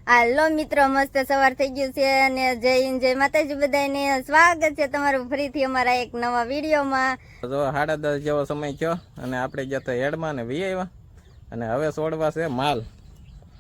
હાલો મિત્રો, મસ્ત સવાર થઈ ગયું છે અને જય હિન્દ જય માતાજી બધાને. સ્વાગત છે તમારું ફરીથી અમારા એક નવા વિડીયોમાં. તો 10:30 જેવો સમય થયો અને આપણે જતા હેડમાં ને વી આવ્યા અને હવે છોડવા છે માલ.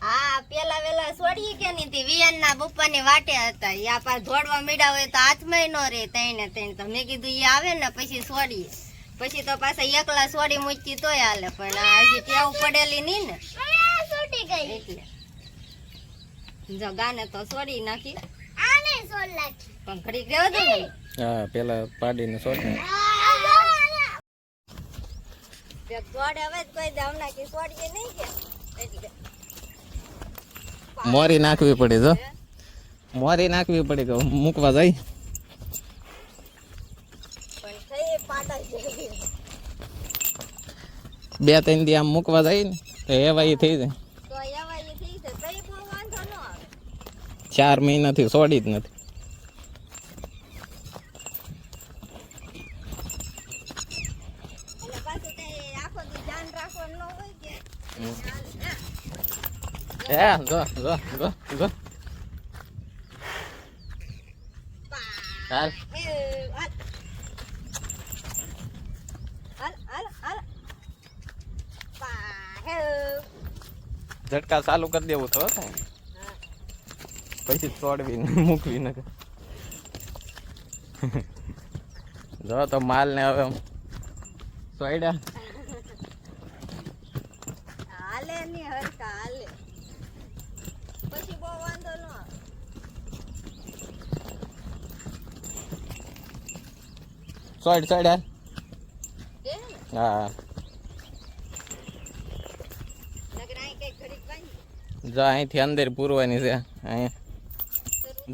હા, પેલા વેલા છોડીએ કે નહીં વિયાન ના બપ્પાની વાટે હતા. યા પાર ધોડવા મીડા હોય તો હાથમાં નો રે તઈને તો મેં કીધું એ આવે ને પછી છોડીએ. પછી તો પાછા એકલા છોડી મૂકી તોય હાલે, પણ હજી ટેવ પડેલી નહીં ને છૂટી ગઈ એટલે જો ગાને તો છોડી નાખી. આને છોડ નાખી પણ ઘડીક રહેવા દે ને. હા, પેલા પાડીને છોડી તે છોડે હવે કોઈ દે હમણાં કે છોડીએ નહીં કે એટલે મોરી નાખવી પડી. જો મોરી નાખવી પડી કે મૂકવા જાય પણ થઈ પાડા જેવી 2-3 દી આમ મૂકવા જાય ને તો એવા ઈ થઈ જાય. તો એવા ઈ થઈ છે કઈ બહુ વાંધો ન આવે. 4 મહિનાથી છોડી જ નથી. એટલે પાછું તે આખો દી ધ્યાન રાખવાનું ન હોય કે જો જો જો જો હાલ ઝટકા ચાલુ કરી દેવું તો પછી છોડવી મૂકવી ન જો તો માલ ને હવે સોયડા હાલે ની હરકા હાલે પછી બહુ વાંધો ન આવે. સોયડ સોયડ હાલ. દે ને હા નકર આઈ કઈ ઘડીક બાંધી જો અહીંથી અંદર પૂરવાની છે. અહીંયા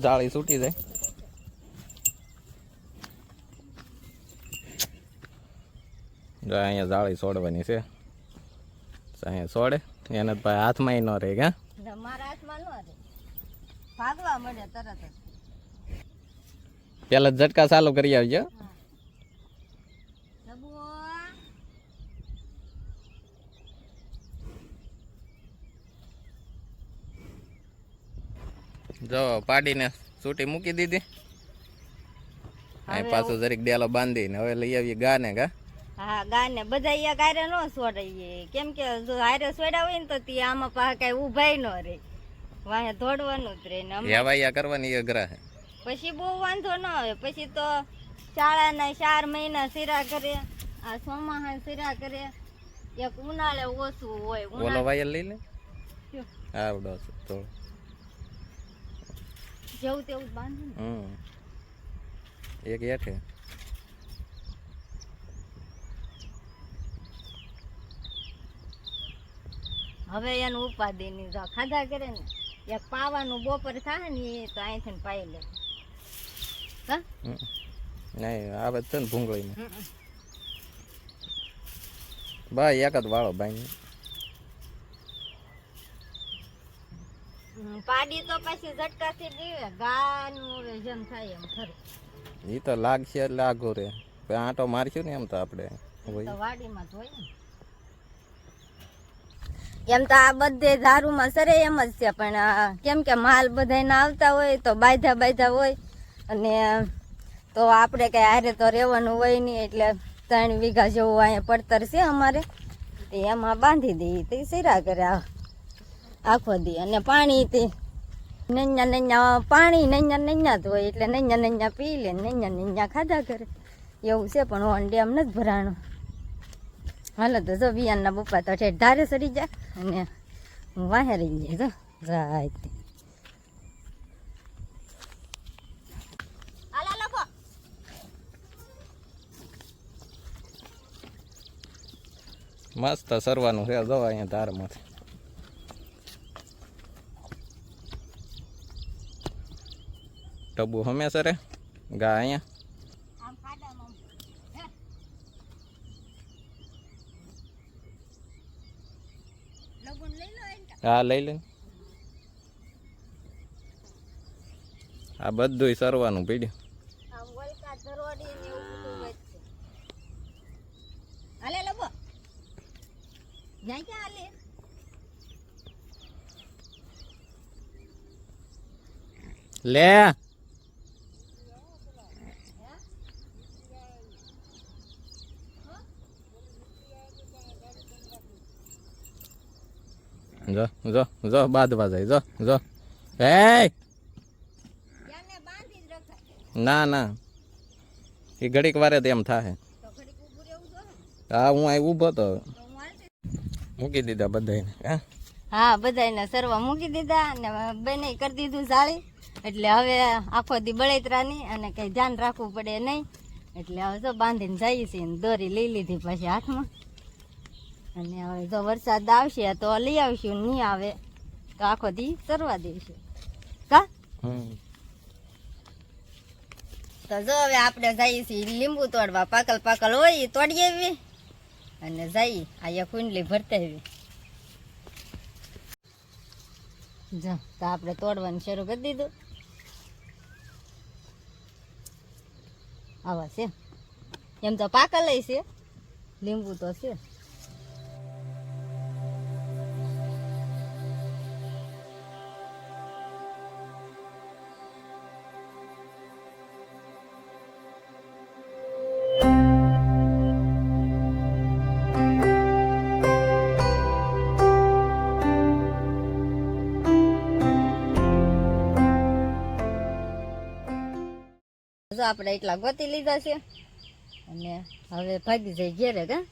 જાળી છૂટી જાય. જો અહીંયા જાળી છોડવાની છે. અહીંયા છોડે એને ભાઈ હાથમાં ન રહે કે મારા હાથમાં ન રહે, ભાગવા મળે તરત જ. પેલા ઝટકા ચાલુ કરી આવજો. જો પાડીને છૂટી મૂકી દીધી. અહીં પાછું જરીક ડેલો બાંધીને હવે લઈ આવીએ ગાને કા. હા, ગાને બધા અહીંયા કાયરે ન છોડાઈએ, કેમ કે જો હારે છોડ્યા હોય ને તો તે આમાં પાછા કઈ ઉભાય ન રહે, વાહે દોડવાનું જ રહે ને હેવાયા કરવાની અઘરા છે. પછી બહુ વાંધો ન આવે. પછી તો શાળાના 4 મહિના સિરા કરે, આ ચોમાહા સિરા કરે, એક ઉનાળે ઓછું હોય. ઓલો વાયર લઈ લે આવડો છે તો જેવું તેવું બાંધું એક હેઠે હવે એનું ઉપાધિ ની જો ખાધા કરે ને એક પાવાનું બપોર થાય ને એ તો અહીંથી પાઈ લે. હા નહીં આવે છે ને ભૂંગળીમાં ભાઈ એક જ વાળો ભાઈ પાડી તો પછી ઝટકાથી દીવે ગાનું હવે જેમ થાય એમ ખરું. એ તો લાગશે એટલે આઘું રે આંટો મારશું ને એમ તો આપણે તો વાડીમાં જ હોય ને. એમ તો આ બધે ધારુમાં સરે એમ જ છે, પણ કેમ કે માલ બધાને આવતા હોય તો બાંધા હોય અને તો આપણે કઈ હારે તો રહેવાનું હોય નહીં, એટલે 3 વીઘા જેવું અહીંયા પડતર છે અમારે, એમાં બાંધી દઈએ તે સિરા કરે આખો દી. અને પાણી તે નૈયા પાણી નૈયા જ હોય, એટલે નૈયા પી લે, નૈયા ખાધા કરે એવું છે. પણ ઓન ડેમ નથી ભરાણો. હાલો તો જો વિયાનના પપ્પા તો ઠેઠ ધારે સરી જાય અને હું વાહે રહી જાય. જો જાય મસ્ત સરવાનું છે. જો અહીંયા ધારમાંથી ટબુ હંમેશા રે ગા અહીંયા હા લઈ લે. આ બધું સરવાનું પીડ્યું. લે જો જો જો બાંધવા જાય જો જો હે ના ના એ ઘડીક વારે તો એમ થાય. હા હું અહીં ઊભો તો મૂકી દીધા બધાને. હા બધાને સરવા મૂકી દીધા અને બેને કરી દીધું જાળી. એટલે હવે આખો દી બળેતરાની અને કઈ ધ્યાન રાખવું પડે નહીં. એટલે હવે જો બાંધીને જઈએ છીએ ને દોરી લઈ લીધી પછી હાથમાં. અને હવે જો વરસાદ આવશે તો લઈ આવશું, નહીં આવે તો આખો દી સરવા દઈશું. કા તો જો હવે આપણે જઈએ છીએ લીંબુ તોડવા. પાકલ પાકલ હોય એ તોડી આવી અને જઈ અહીંયા કુંડલી ભરતા આવી. જો તો આપણે તોડવાનું શરૂ કરી દીધું. આવા છે એમ તો પાકલ છે, લીંબુ તો છે. આપણે એટલા ગોતી લીધા છે અને હવે ભાગી જાય ઘેરે. કા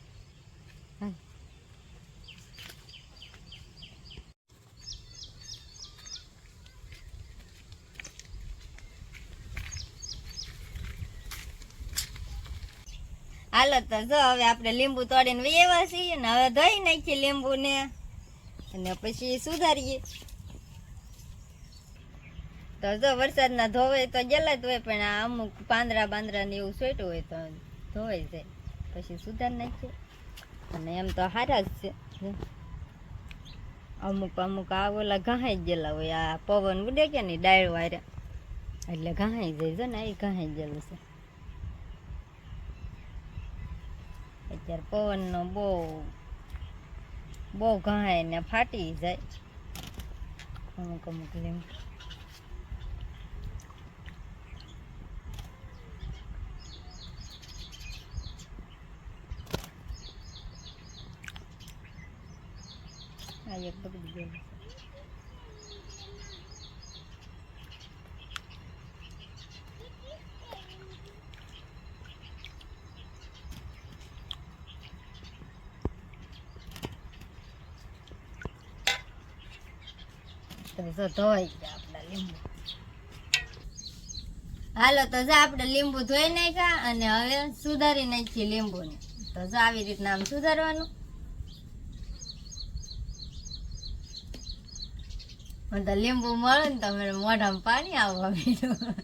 હાલો તો જો હવે આપણે લીંબુ તોડીને વૈયા છીએ ને હવે ધોઈ નાખીએ લીંબુ ને અને પછી સુધારીએ. તો જો વરસાદના ધોવાય તો ગયેલા જ હોય, પણ આ અમુક પાંદરા ને એવું સોટ્યું હોય તો ધોવાઈ જાય પછી સુધાર નાખીએ. અને એમ તો સારા જ છે. અમુક આ ઓલા ઘાઈ ગયેલા હોય, આ પવન ઉડે કે નહીં ડાળ વારે એટલે ઘાઈ જાય. જો ને એ ઘાઈ ગયેલું છે. અત્યારે પવનનો બહુ ઘાય ને ફાટી જાય અમુક લીંબુ. એક બગડી ગયેલું. તો ધોઈ ગયા આપણા લીંબુ. હાલો તો જો આપણે લીંબુ ધોઈ નાખ્યા અને હવે સુધારી નાખીએ લીંબુને. તો જો આવી રીતના આમ સુધારવાનું. મને તો લીંબુ મળે ને તો મને મોઢામાં પાણી આવવા માંડ્યું.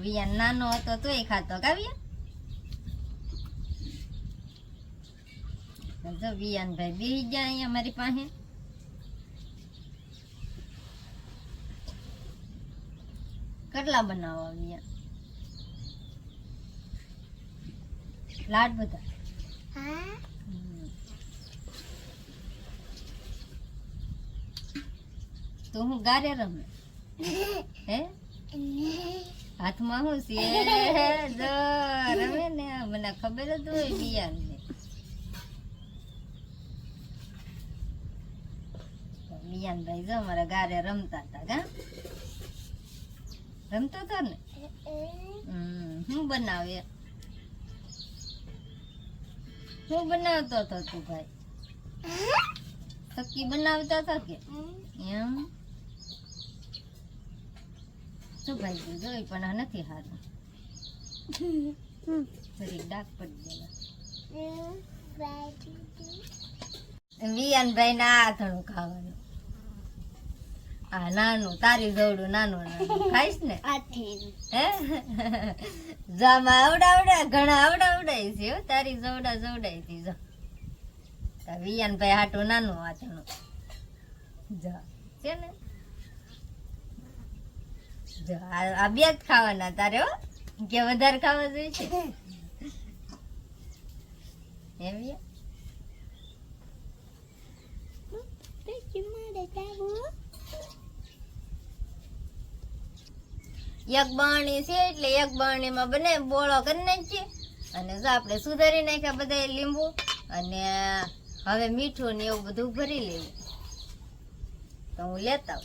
વિયાન નાનો હતો તોય ખાતો. કાવ્યા જો વિયાન ભાઈ બેસી ગયા અહીંયા મારી પાસે. કેટલા બનાવવા વિયાન? લાડ બધા. તો હું ગારે રમે હે હાથમાં હું છે જો રમે ને મને ખબર જ હોય બિયાન ને. બિયાન ભાઈ જો મારા ગારે રમતા હતા. કા રમતો હતો ને. હું બનાવે હું બનાવતો હતો તું ભાઈ? સક્કી બનાવતા હતા કે એમ? શું ભાઈ જોઈ પણ નથી સારું. થોડીક ડાક પડી જાય. વિયાનભાઈ ના આથણું ખાવાનું. આ નાનું તારી જોડું નાનું નાનું ખાઈશ ને હે જામાં આવડાવડા ઘણા આવડાવડાય છે હો, તારી જોવડા જોવડાય થી જો વિયાનભાઈ હાટું નાનું આથણું જા છે ને જો આ બે જ ખાવાના તારે હો કે વધારે ખાવા જોઈએ છે એવી એક બરણી છે એટલે એક બરણીમાં બને બોળો કરી નાખીએ અને જો આપણે સુધારી નાખ્યા બધા લીંબુ અને હવે મીઠું ને એવું બધું ભરી લેવું. તો હું લેતા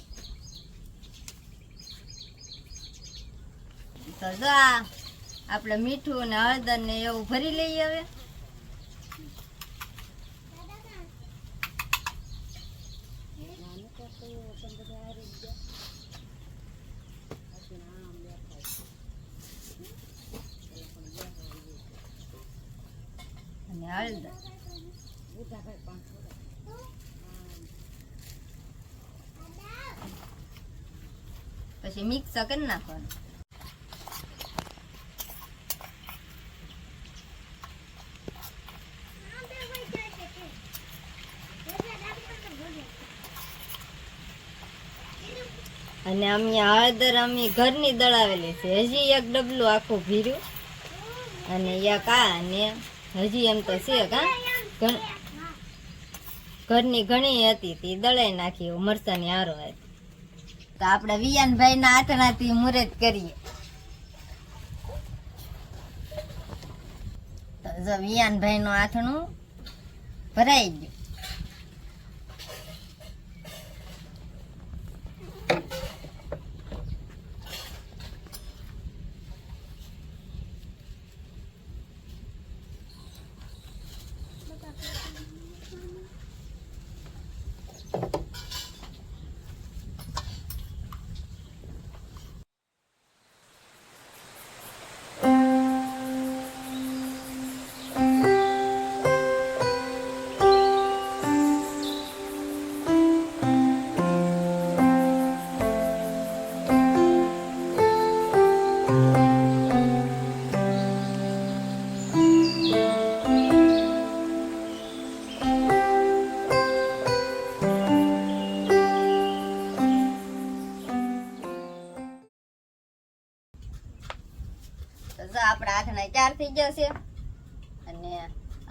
તો જો આપણે મીઠું ને હળદર ને એવું ભરી લઈએ. હવે અને હળદર પછી મિક્સ કરી નાખવાનું. અને અમે હળદર અમે ઘરની દળાવેલી છે. હજી એક ડબલું આખું ભીર્યું અને એક આ ને હજી એમ તો છે ઘરની ઘણી હતી તે દળાઈ નાખી મરચાની હારો હતી. તો આપણે વિયાનભાઈ ના આથણાથી મુહૂર્ત કરીએ. તો જો વિયાનભાઈ નું આથણું ભરાઈ ગયું. આપડા હાથના 4 થઈ જશે અને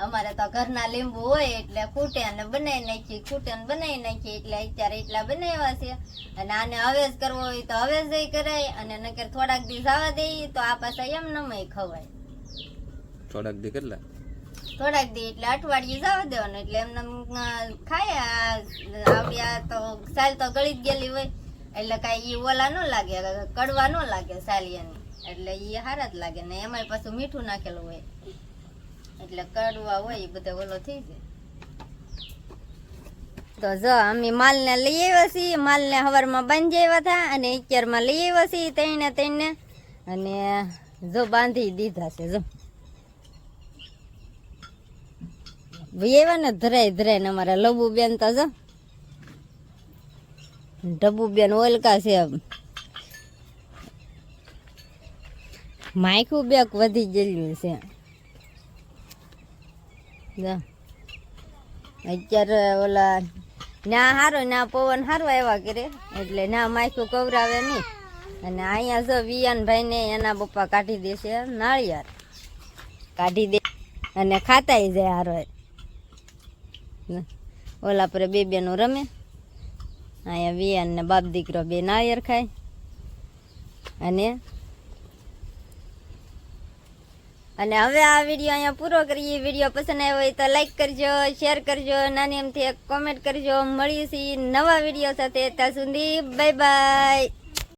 અમારે તો ઘરના લીંબુ હોય એટલે ખૂટે અને બનાવી નાખી એટલે અત્યારે એટલા બનાવ્યા છે. અને આને હવે જ કરવો હોય તો હવે જ કરાય અને નકર થોડાક દી જવા દઈએ તો આ પાછા એમ નમય ખવાય. થોડાક દી કેટલા? થોડાક દી એટલે અઠવાડિયું જવા દેવાનું એટલે એમને ખાય. આવડ્યા તો સાલ તો ગળી જ ગયેલી હોય એટલે કઈ ઓલા ન લાગે, કડવા ન લાગે સાલિયાની એટલે એ હારા જ લાગે ને એમાં પાછું મીઠું નાખેલું હોય એટલે કડવા હોય એ બધા ઓલો થઈ જાય. તો જો અમે માલ ને લઈ આવ્યા છીએ. માલ ને હવારમાં બાંધી આવ્યા હતા અને 11 માં લઈ આવ્યા છીએ ત્રણે અને જો બાંધી દીધા છે. જો એવા ને ધરાય ને અમારા લબુ બેન તો જો ઢબુ બેન ઓલકા છે. માયખું બેક વધી ગયેલું છે. અત્યારે ઓલા ના હારો ના પવન હારો આવ્યા કરે એટલે ના માયખું કવરાવે નહીં. અને અહીંયા જો વિયાનભાઈ ને એના પપ્પા કાઢી દેશે નાળિયેર કાઢી દે અને ખાતાય જાય હારો. ઓલા પર બે બેનો રમે. અહીંયા વિયાન ને બાપ દીકરો બે નાળિયેર ખાય. અને હવે આ વિડીયો અહીંયા પૂરો કરીએ. વિડીયો પસંદ આવ્યો હોય તો લાઈક કરજો, શેર કરજો, નાની એમથી એક કોમેન્ટ કરજો. મળીએ છીએ નવા વિડીયો સાથે. ત્યાં સુધી બાય બાય.